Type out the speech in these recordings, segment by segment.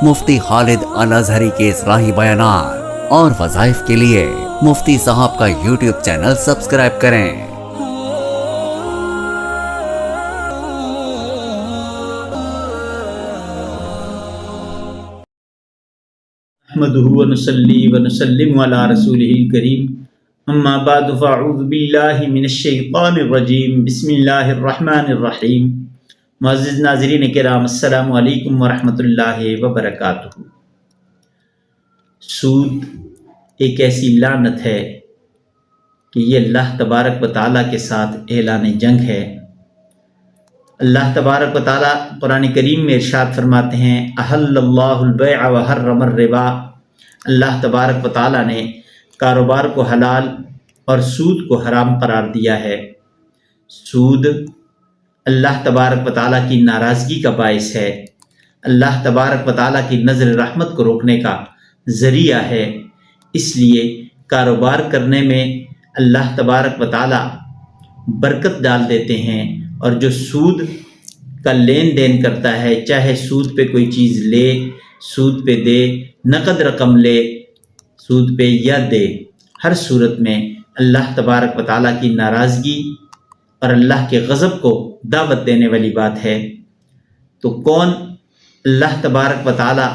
مفتی خالد الازہری کے اصلاحی بیانات اور وظائف کے لیے مفتی صاحب کا یوٹیوب چینل سبسکرائب کریں۔ نحمده ونصلي ونسلم على رسوله الكريم اما بعد فاعوذ باللہ من الشیطان الرجیم بسم اللہ الرحمن الرحیم۔ معزز ناظرین کرام، السلام علیکم ورحمۃ اللہ وبرکاتہ۔ سود ایک ایسی لعنت ہے کہ یہ اللہ تبارک و تعالیٰ کے ساتھ اعلان جنگ ہے۔ اللہ تبارک و تعالیٰ قرآن کریم میں ارشاد فرماتے ہیں، احل اللہ البیع وحرم الربا۔ اللہ تبارک و تعالیٰ نے کاروبار کو حلال اور سود کو حرام قرار دیا ہے۔ سود اللہ تبارک و تعالیٰ کی ناراضگی کا باعث ہے، اللہ تبارک و تعالیٰ کی نظر رحمت کو روکنے کا ذریعہ ہے۔ اس لیے کاروبار کرنے میں اللہ تبارک و تعالیٰ برکت ڈال دیتے ہیں، اور جو سود کا لین دین کرتا ہے، چاہے سود پہ کوئی چیز لے، سود پہ دے، نقد رقم لے، سود پہ یا دے، ہر صورت میں اللہ تبارک و تعالیٰ کی ناراضگی اور اللہ کے غضب کو دعوت دینے والی بات ہے۔ تو کون اللہ تبارک و تعالیٰ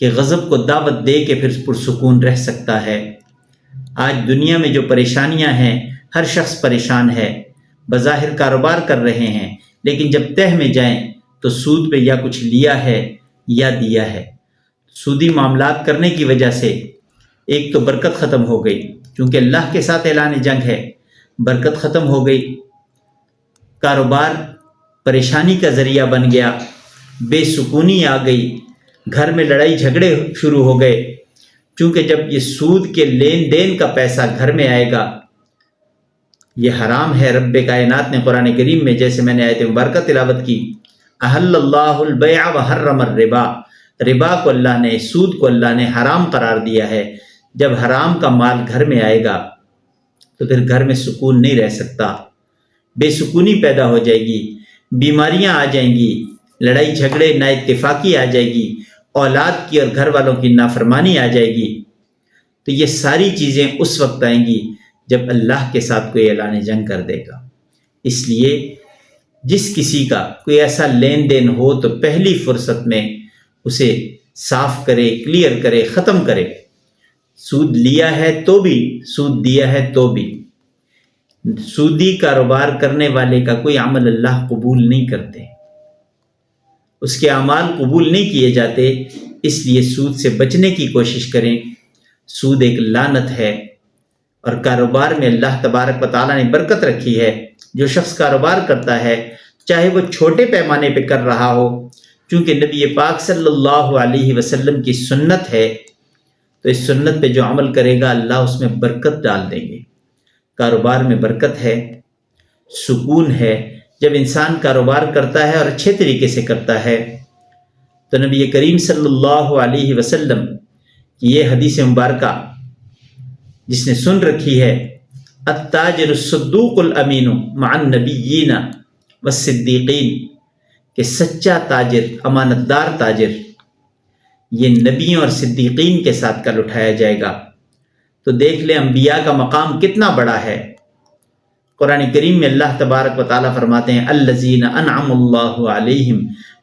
کے غضب کو دعوت دے کے پھر پرسکون رہ سکتا ہے؟ آج دنیا میں جو پریشانیاں ہیں، ہر شخص پریشان ہے، بظاہر کاروبار کر رہے ہیں، لیکن جب تہ میں جائیں تو سود پہ یا کچھ لیا ہے یا دیا ہے۔ سودی معاملات کرنے کی وجہ سے ایک تو برکت ختم ہو گئی، کیونکہ اللہ کے ساتھ اعلان جنگ ہے، برکت ختم ہو گئی، کاروبار پریشانی کا ذریعہ بن گیا، بے سکونی آ گئی، گھر میں لڑائی جھگڑے شروع ہو گئے، چونکہ جب یہ سود کے لین دین کا پیسہ گھر میں آئے گا، یہ حرام ہے۔ رب کائنات نے قرآن کریم میں، جیسے میں نے آیت مبارکہ تلاوت کی، احل اللہ البیع وحرم الربا، ربا کو اللہ نے، سود کو اللہ نے حرام قرار دیا ہے۔ جب حرام کا مال گھر میں آئے گا تو پھر گھر میں سکون نہیں رہ سکتا، بے سکونی پیدا ہو جائے گی، بیماریاں آ جائیں گی، لڑائی جھگڑے، نا اتفاقی آ جائے گی، اولاد کی اور گھر والوں کی نافرمانی آ جائے گی۔ تو یہ ساری چیزیں اس وقت آئیں گی جب اللہ کے ساتھ کوئی اعلان جنگ کر دے گا۔ اس لیے جس کسی کا کوئی ایسا لین دین ہو تو پہلی فرصت میں اسے صاف کرے، کلیئر کرے، ختم کرے۔ سود لیا ہے تو بھی، سود دیا ہے تو بھی، سودی کاروبار کرنے والے کا کوئی عمل اللہ قبول نہیں کرتے، اس کے اعمال قبول نہیں کیے جاتے۔ اس لیے سود سے بچنے کی کوشش کریں۔ سود ایک لعنت ہے، اور کاروبار میں اللہ تبارک و تعالیٰ نے برکت رکھی ہے۔ جو شخص کاروبار کرتا ہے، چاہے وہ چھوٹے پیمانے پہ کر رہا ہو، چونکہ نبی پاک صلی اللہ علیہ وسلم کی سنت ہے، تو اس سنت پہ جو عمل کرے گا اللہ اس میں برکت ڈال دیں گے۔ کاروبار میں برکت ہے، سکون ہے۔ جب انسان کاروبار کرتا ہے اور اچھے طریقے سے کرتا ہے، تو نبی کریم صلی اللہ علیہ وسلم کی یہ حدیث مبارکہ جس نے سن رکھی ہے، التاجر الصدوق الامین مع النبیین والصدیقین، کہ سچا تاجر، امانت دار تاجر، یہ نبیوں اور صدیقین کے ساتھ کل اٹھایا جائے گا۔ تو دیکھ لیں انبیاء کا مقام کتنا بڑا ہے۔ قرآن کریم میں اللہ تبارک و تعالیٰ فرماتے ہیں، الذین انعم اللہ علیہم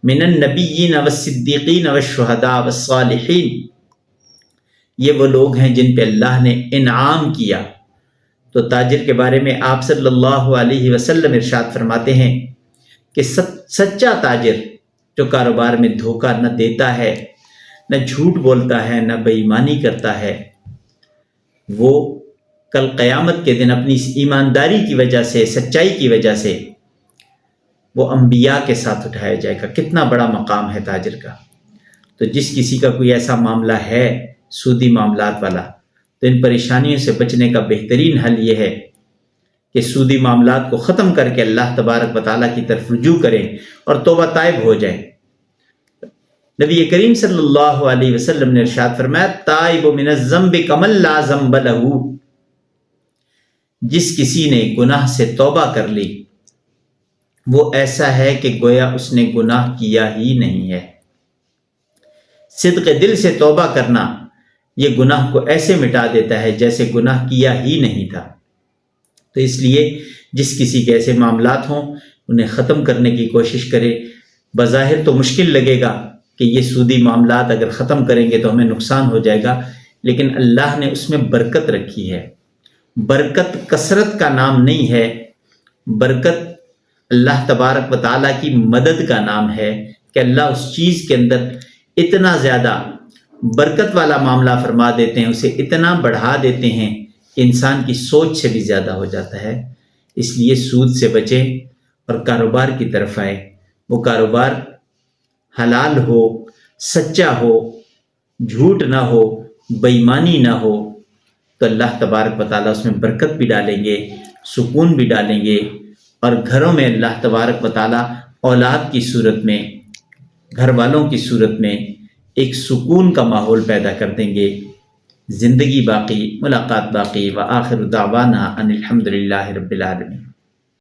من النبیین والصدیقین والشہداء والصالحین، یہ وہ لوگ ہیں جن پہ اللہ نے انعام کیا۔ تو تاجر کے بارے میں آپ صلی اللہ علیہ وسلم ارشاد فرماتے ہیں کہ سچا تاجر جو کاروبار میں دھوکہ نہ دیتا ہے، نہ جھوٹ بولتا ہے، نہ بے ایمانی کرتا ہے، وہ کل قیامت کے دن اپنی اس ایمانداری کی وجہ سے، سچائی کی وجہ سے، وہ انبیاء کے ساتھ اٹھایا جائے گا۔ کتنا بڑا مقام ہے تاجر کا۔ تو جس کسی کا کوئی ایسا معاملہ ہے سودی معاملات والا، تو ان پریشانیوں سے بچنے کا بہترین حل یہ ہے کہ سودی معاملات کو ختم کر کے اللہ تبارک و تعالیٰ کی طرف رجوع کریں اور توبہ طائب ہو جائیں۔ نبی کریم صلی اللہ علیہ وسلم نے ارشاد فرمایا، تائب من الذنب کمن لا ذنب لہ، جس کسی نے گناہ سے توبہ کر لی وہ ایسا ہے کہ گویا اس نے گناہ کیا ہی نہیں ہے۔ صدق دل سے توبہ کرنا یہ گناہ کو ایسے مٹا دیتا ہے جیسے گناہ کیا ہی نہیں تھا۔ تو اس لیے جس کسی کے ایسے معاملات ہوں انہیں ختم کرنے کی کوشش کرے۔ بظاہر تو مشکل لگے گا کہ یہ سودی معاملات اگر ختم کریں گے تو ہمیں نقصان ہو جائے گا، لیکن اللہ نے اس میں برکت رکھی ہے۔ برکت کثرت کا نام نہیں ہے، برکت اللہ تبارک و تعالیٰ کی مدد کا نام ہے کہ اللہ اس چیز کے اندر اتنا زیادہ برکت والا معاملہ فرما دیتے ہیں، اسے اتنا بڑھا دیتے ہیں کہ انسان کی سوچ سے بھی زیادہ ہو جاتا ہے۔ اس لیے سود سے بچیں اور کاروبار کی طرف آئے۔ وہ کاروبار حلال ہو، سچا ہو، جھوٹ نہ ہو، بے ایمانی نہ ہو، تو اللہ تبارک و تعالیٰ اس میں برکت بھی ڈالیں گے، سکون بھی ڈالیں گے، اور گھروں میں اللہ تبارک و تعالیٰ اولاد کی صورت میں، گھر والوں کی صورت میں ایک سکون کا ماحول پیدا کر دیں گے۔ زندگی باقی، ملاقات باقی، وآخر دعوانا ان الحمد للہ رب العالمین۔